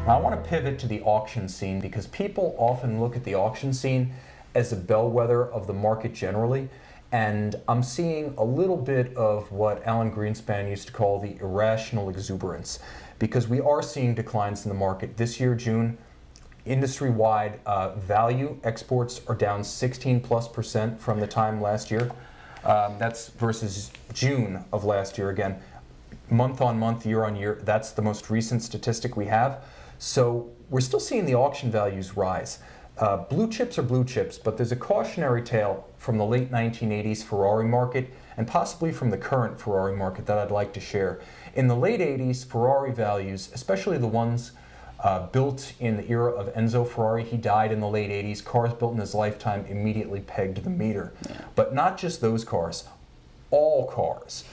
Now I want to pivot to the auction scene because people often look at the auction scene as a bellwether of the market generally, and I'm seeing a little bit of what Alan Greenspan used to call the irrational exuberance, because we are seeing declines in the market. This year, June, industry-wide value exports are down 16+% from the time last year. That's versus June of last year again. Month on month, year on year, that's the most recent statistic we have. So we're still seeing the auction values rise. Blue chips are blue chips, but there's a cautionary tale from the late 1980s Ferrari market and possibly from the current Ferrari market that I'd like to share. In the late 80s, Ferrari values, especially the ones built in the era of Enzo Ferrari, he died in the late 80s, cars built in his lifetime immediately pegged the meter. Yeah. But not just those cars, all cars,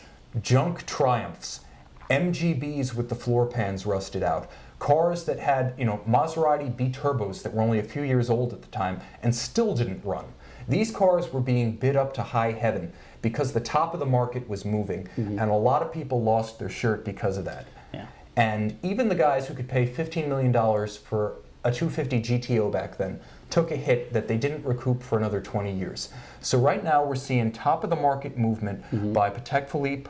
junk Triumphs, MGBs with the floor pans rusted out, cars that had, Maserati B-turbos that were only a few years old at the time and still didn't run. These cars were being bid up to high heaven because the top of the market was moving, and a lot of people lost their shirt because of that. Yeah. And even the guys who could pay $15 million for a 250 GTO back then took a hit that they didn't recoup for another 20 years. So right now we're seeing top of the market movement by Patek Philippe,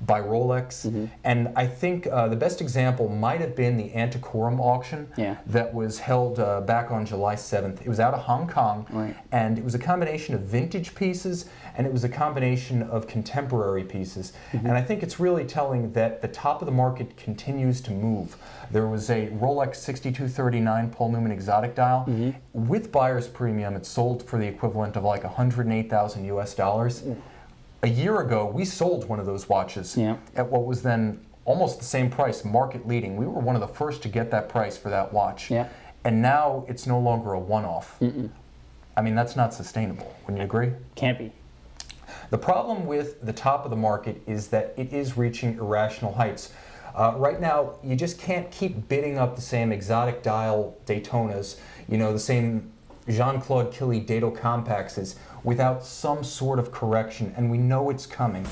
by Rolex, and I think the best example might have been the Antiquorum auction that was held back on July 7th. It was out of Hong Kong, and it was a combination of vintage pieces and it was a combination of contemporary pieces. And I think it's really telling that the top of the market continues to move. There was a Rolex 6239 Paul Newman exotic dial. With buyer's premium, it sold for the equivalent of like 108,000 US dollars. A year ago, we sold one of those watches at what was then almost the same price, market leading. We were one of the first to get that price for that watch. And now it's no longer a one-off. I mean, that's not sustainable. Wouldn't you agree? Can't be. The problem with the top of the market is that it is reaching irrational heights. Right now, you just can't keep bidding up the same exotic dial Daytonas, the same Jean-Claude Killy Dato Compacts without some sort of correction, and we know it's coming.